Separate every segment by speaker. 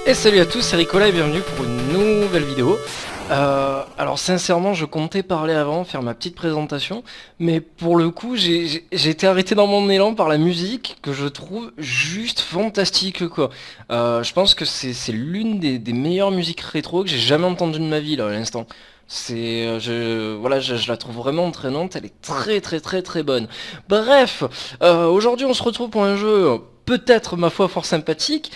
Speaker 1: Et salut à tous, c'est Ricola et bienvenue pour une nouvelle vidéo. Alors sincèrement je comptais parler avant, faire ma petite présentation, mais pour le coup j'ai été arrêté dans mon élan par la musique que je trouve juste fantastique quoi. Je pense que c'est l'une des meilleures musiques rétro que j'ai jamais entendues de ma vie là à l'instant. Voilà, je la trouve vraiment entraînante, elle est très bonne. Bref, aujourd'hui on se retrouve pour un jeu peut-être ma foi fort sympathique,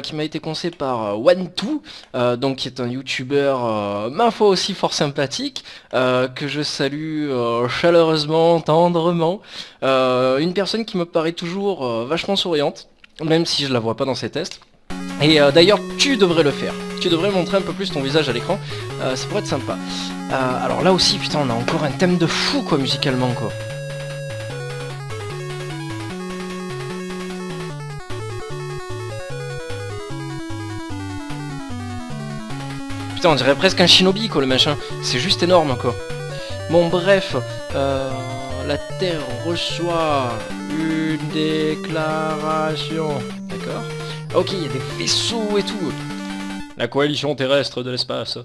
Speaker 1: qui m'a été conseillé par One2, donc qui est un youtubeur ma foi aussi fort sympathique, que je salue chaleureusement, tendrement, une personne qui me paraît toujours vachement souriante, même si je la vois pas dans ses tests. Et d'ailleurs tu devrais le faire, tu devrais montrer un peu plus ton visage à l'écran, ça pourrait être sympa. Alors là aussi putain on a encore un thème de fou quoi musicalement quoi. Putain on dirait presque un shinobi quoi le machin, c'est juste énorme quoi. Bon bref, la Terre reçoit une déclaration, d'accord. Ok, il y a des vaisseaux et tout. La coalition terrestre de l'espace.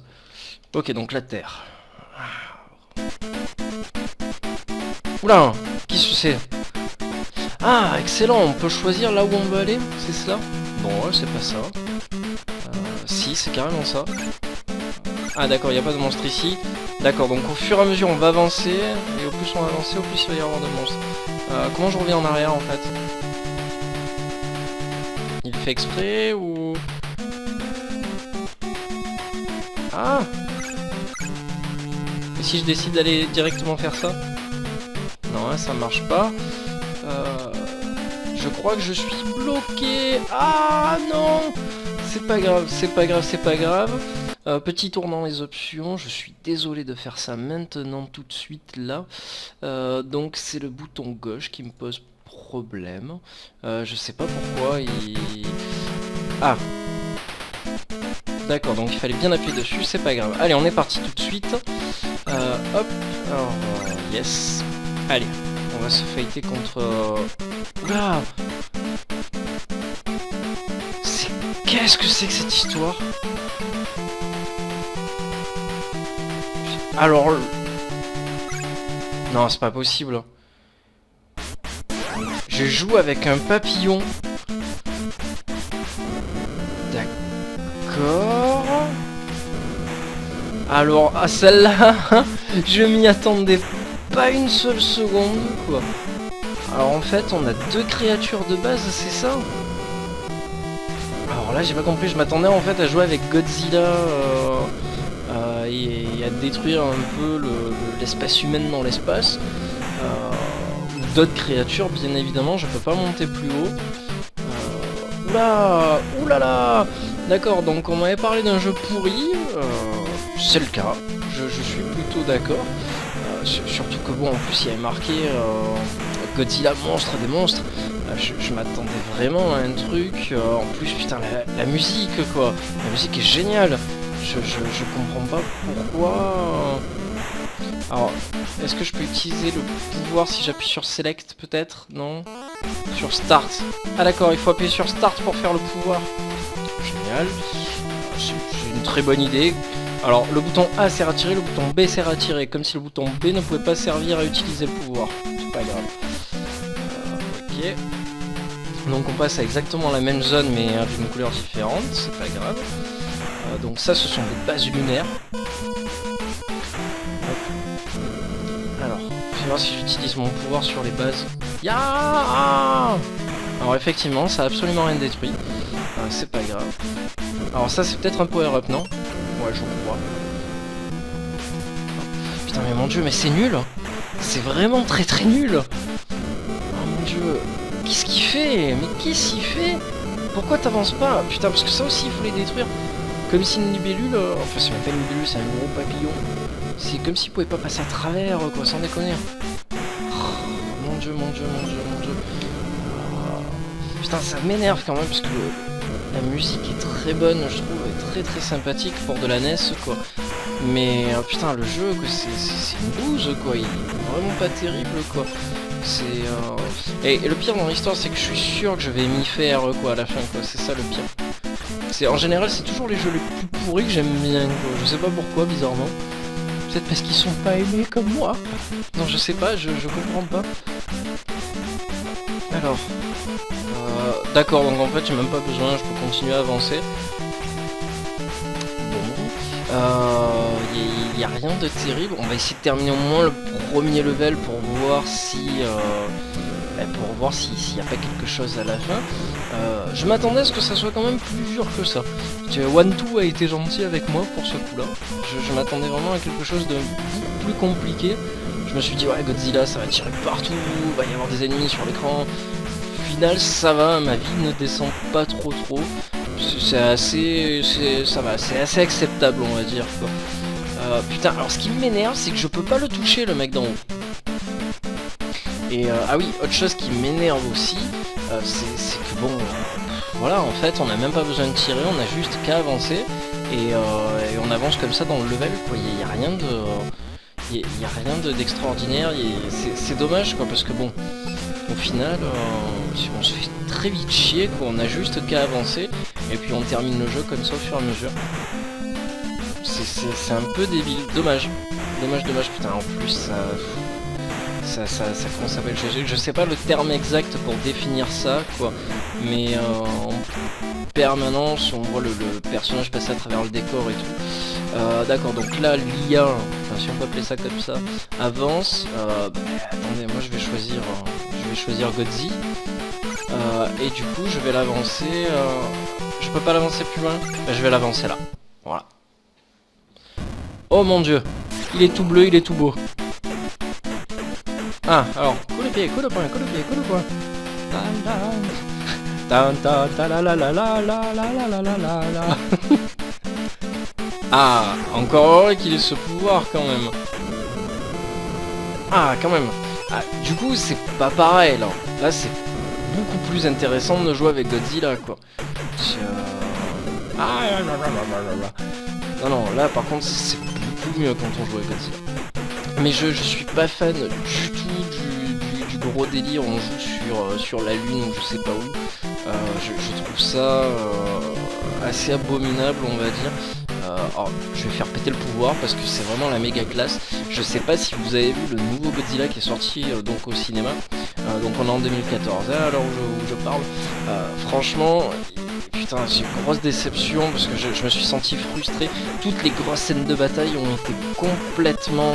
Speaker 1: Ok, donc la Terre. Oula, qui c'est? Ah, excellent, on peut choisir là où on veut aller, c'est cela? Bon, ouais, c'est pas ça. Si, c'est carrément ça. Ah d'accord, il n'y a pas de monstre ici. D'accord, donc au fur et à mesure on va avancer, et au plus on va avancer, au plus il va y avoir de monstres. Comment je reviens en arrière en fait? Il fait exprès ou... Ah! Et si je décide d'aller directement faire ça? Non, hein, ça marche pas. Je crois que je suis bloqué. Ah non! C'est pas grave, c'est pas grave, c'est pas grave. Petit tour dans les options, je suis désolé de faire ça maintenant tout de suite là. Donc c'est le bouton gauche qui me pose problème. Je sais pas pourquoi il... Ah! D'accord, donc il fallait bien appuyer dessus, c'est pas grave. Allez, on est parti tout de suite. Hop, alors, yes. Allez, on va se fighter contre... Oula! Qu'est-ce que c'est que cette histoire? Alors... Non, c'est pas possible. Je joue avec un papillon. D'accord. Alors, à celle-là, je m'y attendais pas une seule seconde, quoi. Alors en fait, on a deux créatures de base, c'est ça? Alors là, j'ai pas compris, je m'attendais en fait à jouer avec Godzilla et à détruire un peu l'espèce humaine dans l'espace. D'autres créatures, bien évidemment, je peux pas monter plus haut. Oula, oulala. D'accord, donc on m'avait parlé d'un jeu pourri, c'est le cas, je suis plutôt d'accord. Surtout que bon, en plus il y avait marqué Godzilla monstre des monstres. Je m'attendais vraiment à un truc, en plus putain la musique quoi, la musique est géniale. Je comprends pas pourquoi... Alors, est-ce que je peux utiliser le pouvoir si j'appuie sur Select peut-être? Non? Sur Start. Ah d'accord, il faut appuyer sur Start pour faire le pouvoir. Génial. J'ai une très bonne idée. Alors, le bouton A sert à tirer, le bouton B sert à tirer. Comme si le bouton B ne pouvait pas servir à utiliser le pouvoir. C'est pas grave. Ok. Donc on passe à exactement la même zone mais d'une couleur différente. C'est pas grave. Donc ça, ce sont des bases lunaires. Alors, je vais voir si j'utilise mon pouvoir sur les bases. Ya. Alors effectivement, ça a absolument rien détruit. C'est pas grave. Alors ça, c'est peut-être un power-up, non? Ouais, je crois. Putain, mais mon dieu, mais c'est nul! C'est vraiment très nul! Oh mon dieu, qu'est-ce qu'il fait? Mais qu'est-ce qu'il fait? Pourquoi t'avances pas? Putain, parce que ça aussi, il faut les détruire. Comme si une libellule... Enfin, c'est même pas une libellule, c'est un gros papillon. C'est comme s'il pouvait pas passer à travers, quoi, sans déconner. Oh, mon dieu, mon dieu, mon dieu, mon dieu. Oh. Putain, ça m'énerve quand même, parce que la musique est très bonne, je trouve, et très sympathique pour de la NES, quoi. Mais, putain, le jeu, quoi, c'est une bouse, quoi. Il est vraiment pas terrible, quoi. C'est... Et le pire dans l'histoire, c'est que je suis sûr que je vais m'y faire, quoi, à la fin, quoi. C'est ça, le pire. En général, c'est toujours les jeux les plus pourris que j'aime bien, quoi. Je sais pas pourquoi, bizarrement. Peut-être parce qu'ils sont pas aimés comme moi. Non, je sais pas, je comprends pas. Alors... D'accord, donc en fait, j'ai même pas besoin, je peux continuer à avancer. Bon... y a rien de terrible. On va essayer de terminer au moins le premier level pour voir si... s'il n'y a pas quelque chose à la fin. Je m'attendais à ce que ça soit quand même plus dur que ça. One2 a été gentil avec moi pour ce coup-là. Je m'attendais vraiment à quelque chose de plus compliqué. Je me suis dit, ouais, Godzilla, ça va tirer partout, il va y avoir des ennemis sur l'écran. Au final, ça va, ma vie ne descend pas trop. C'est assez... ça va, c'est assez acceptable, on va dire, quoi. Putain, alors ce qui m'énerve, c'est que je peux pas le toucher, le mec d'en haut. Et ah oui, autre chose qui m'énerve aussi, c'est que bon, voilà, en fait, on n'a même pas besoin de tirer, on a juste qu'à avancer, et on avance comme ça dans le level, quoi. Il y a rien de, il y a rien d'extraordinaire. C'est dommage, quoi, parce que bon, au final, on se fait très vite chier, quoi. On a juste qu'à avancer, et puis on termine le jeu comme ça au fur et à mesure. C'est un peu débile, dommage, putain. En plus, ça comment s'appelle, je sais pas le terme exact pour définir ça, quoi, mais en permanence on voit le personnage passer à travers le décor et tout. D'accord, donc là l'IA, enfin, si on peut appeler ça comme ça, avance. Attendez, moi je vais choisir Godzi, et du coup je vais l'avancer. Je peux pas l'avancer plus loin, je vais l'avancer là, voilà. Oh mon dieu, il est tout bleu, il est tout beau. Ah, alors, coup de pied, coup de poing, coup de pied, coup de poing. Ah, encore heureux qu'il ait ce pouvoir quand même. Ah, quand même. Ah, du coup, c'est pas pareil là. Là, c'est beaucoup plus intéressant de jouer avec Godzilla, quoi. Ah, non, là par contre, c'est beaucoup mieux quand on joue avec Godzilla. Mais je suis pas fan du tout du gros délire où on joue sur la lune ou je sais pas où. Je trouve ça assez abominable, on va dire. Alors, je vais faire péter le pouvoir parce que c'est vraiment la méga classe. Je sais pas si vous avez vu le nouveau Godzilla qui est sorti donc au cinéma. Donc on est en 2014, à l'heure où je parle. Franchement... Putain, c'est une grosse déception parce que je me suis senti frustré. Toutes les grosses scènes de bataille ont été complètement...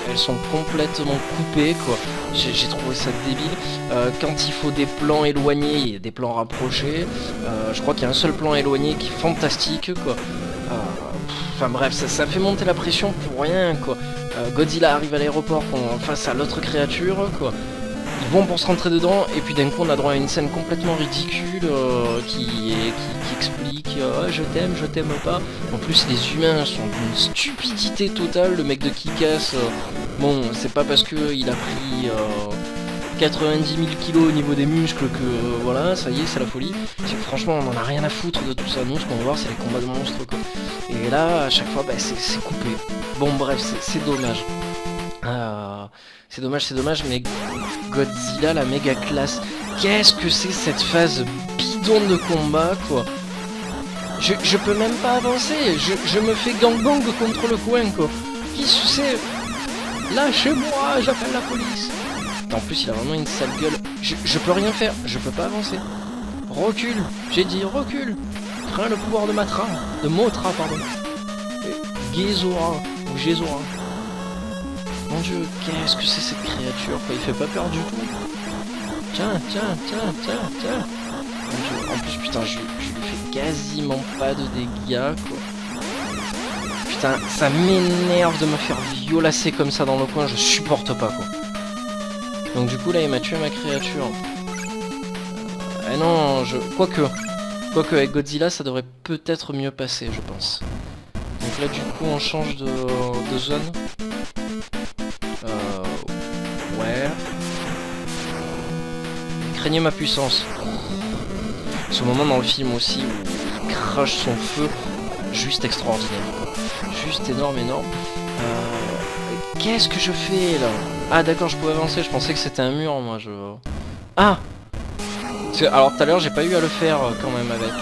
Speaker 1: elles sont complètement coupées, quoi. J'ai trouvé ça débile. Quand il faut des plans éloignés, il y a des plans rapprochés. Je crois qu'il y a un seul plan éloigné qui est fantastique, quoi. Enfin bref, ça fait monter la pression pour rien, quoi. Godzilla arrive à l'aéroport face à l'autre créature, quoi. Ils vont pour se rentrer dedans et puis d'un coup on a droit à une scène complètement ridicule qui explique je t'aime pas. En plus les humains sont d'une stupidité totale. Le mec de Kick-Ass, bon c'est pas parce que il a pris 90 000 kilos au niveau des muscles que voilà ça y est c'est la folie. Franchement on en a rien à foutre de tout ça. Nous ce qu'on va voir c'est les combats de monstres, quoi. Et là à chaque fois c'est coupé. Bon bref c'est dommage. C'est dommage, mais Godzilla, la méga classe, qu'est-ce que c'est cette phase bidon de combat, quoi. Je peux même pas avancer, je me fais gangbang contre le coin, quoi. Qui c'est? Lâchez-moi, j'appelle la police. En plus, il a vraiment une sale gueule. Je peux rien faire, je peux pas avancer. Recule, j'ai dit recule. Prends le pouvoir de Matra, de Motra, pardon. Gezora, ou Gezora. Mon dieu, qu'est-ce que c'est cette créature, quoi, il fait pas peur du tout. Tiens. Mon dieu, en plus, putain, je lui fais quasiment pas de dégâts, quoi. Putain, ça m'énerve de me faire violacer comme ça dans le coin, je supporte pas, quoi. Donc du coup, là, il m'a tué ma créature. Non, Quoique, avec Godzilla, ça devrait peut-être mieux passer, je pense. Donc là, du coup, on change de zone. Ouais. Craignez ma puissance. Ce moment dans le film aussi où il crache son feu, juste extraordinaire. Juste énorme. Qu'est-ce que je fais là? Ah d'accord, je pouvais avancer, je pensais que c'était un mur, moi je... Ah! Alors tout à l'heure j'ai pas eu à le faire quand même avec...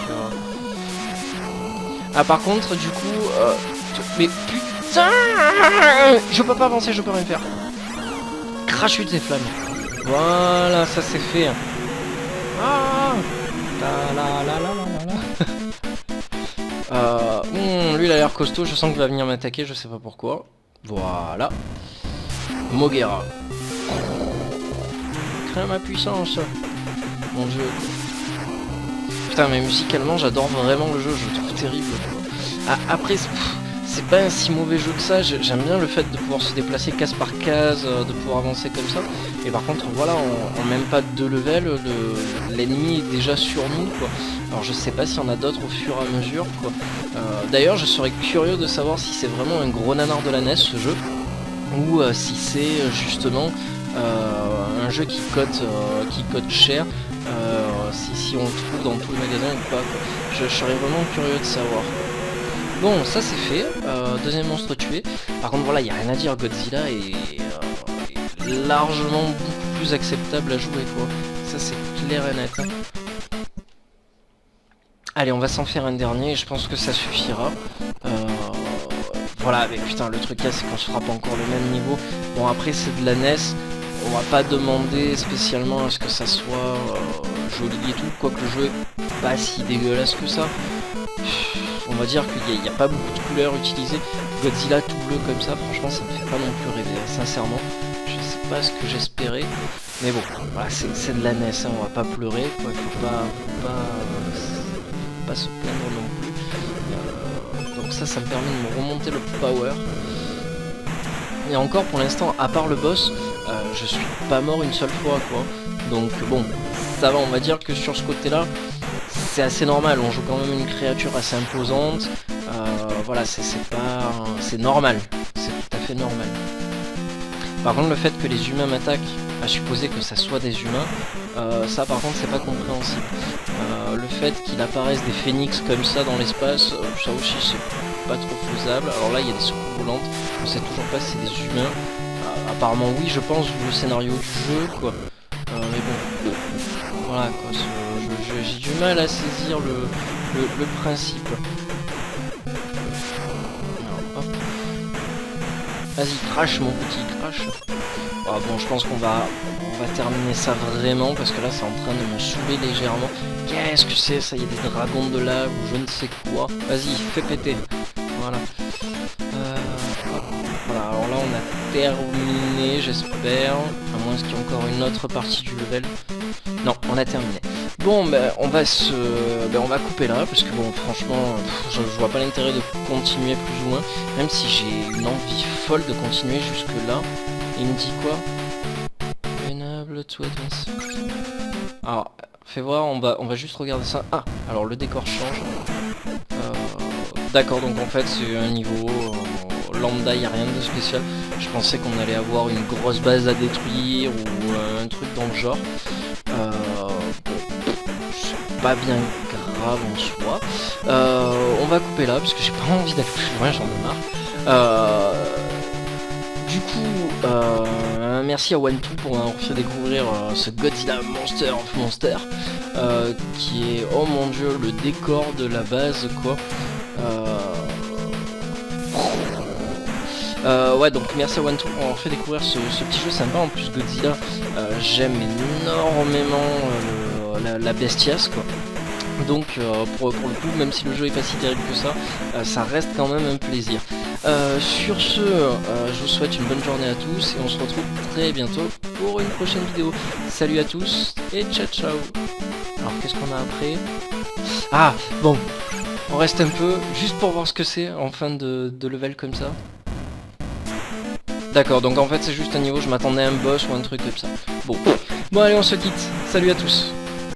Speaker 1: Ah par contre du coup mais putain, je peux pas avancer, je peux rien faire. Crache tes flammes. Voilà, ça c'est fait. Ah la la la la la la. Lui il a l'air costaud, je sens qu'il va venir m'attaquer, je sais pas pourquoi. Voilà. Moguera. Crée ma puissance. Mon dieu. Putain mais musicalement j'adore vraiment le jeu, je le trouve terrible. Ah, après c'est pas un si mauvais jeu que ça, j'aime bien le fait de pouvoir se déplacer case par case, de pouvoir avancer comme ça. Et par contre voilà, en même pas 2 levels, l'ennemi est déjà sur nous quoi. Alors je sais pas s'il y en a d'autres au fur et à mesure quoi. D'ailleurs je serais curieux de savoir si c'est vraiment un gros nanar de la NES ce jeu, ou si c'est justement un jeu qui cote cher, si on le trouve dans tous les magasins ou pas quoi. Je serais vraiment curieux de savoir. Bon, ça c'est fait, deuxième monstre tué. Par contre voilà, il n'y a rien à dire, Godzilla est largement beaucoup plus acceptable à jouer quoi. Ça c'est clair et net. Allez, on va s'en faire un dernier, je pense que ça suffira. Voilà, mais putain, le truc là c'est qu'on se frappe encore le même niveau. Bon après c'est de la NES, on va pas demander spécialement à ce que ça soit joli et tout, quoique le jeu est pas si dégueulasse que ça. On va dire qu'il n'y a pas beaucoup de couleurs utilisées. Godzilla tout bleu comme ça, franchement ça me fait pas non plus rêver, sincèrement. Je sais pas ce que j'espérais. Mais bon, voilà, c'est de la NES, hein, on va pas pleurer, quoi. Faut pas se plaindre non plus. Donc ça me permet de me remonter le power. Et encore pour l'instant, à part le boss, je suis pas mort une seule fois quoi. Donc bon, ça va, on va dire que sur ce côté là, c'est assez normal, on joue quand même une créature assez imposante, voilà, c'est normal, c'est tout à fait normal. Par contre le fait que les humains m'attaquent, à supposer que ça soit des humains, ça par contre c'est pas compréhensible. Le fait qu'il apparaisse des phénix comme ça dans l'espace, ça aussi c'est pas trop faisable. Alors là il y a des secours volantes, on sait toujours pas si c'est des humains. Apparemment oui je pense vu le scénario du jeu quoi. Mais bon, voilà quoi, j'ai du mal à saisir le principe. Vas-y, crash mon petit, crash. Ah, bon, je pense qu'on va terminer ça vraiment, parce que là c'est en train de me saouler légèrement. Qu'est-ce que c'est ça? Il y a des dragons de lave ou je ne sais quoi. Vas-y, fais péter. Voilà. Voilà, alors là on a terminé, j'espère. À moins qu'il y ait encore une autre partie du level. Non, on a terminé. Bon, ben on va couper là, parce que bon, franchement, je vois pas l'intérêt de continuer plus ou moins. Même si j'ai une envie folle de continuer jusque là. Il me dit quoi? Enable to advance. Alors, fais voir, on va juste regarder ça. Ah, alors le décor change. D'accord, donc en fait c'est un niveau lambda, il n'y a rien de spécial. Je pensais qu'on allait avoir une grosse base à détruire ou un truc dans le genre. C'est pas bien grave en soi. On va couper là parce que j'ai pas envie d'aller plus loin, j'en ai marre. Du coup, merci à One2 pour m'avoir fait découvrir ce Godzilla Monster of Monster, qui est, oh mon dieu, le décor de la base quoi. Ouais, donc merci à One2 pour m'avoir fait découvrir ce petit jeu sympa. En plus Godzilla, j'aime énormément la bestiace quoi. Donc pour le coup, même si le jeu est pas si terrible que ça, ça reste quand même un plaisir. Sur ce, je vous souhaite une bonne journée à tous et on se retrouve très bientôt pour une prochaine vidéo. Salut à tous et ciao ciao. Alors qu'est-ce qu'on a après? Ah bon, on reste un peu juste pour voir ce que c'est en fin de level comme ça. D'accord, donc en fait c'est juste un niveau, je m'attendais à un boss ou un truc comme ça. Bon allez, on se quitte. Salut à tous.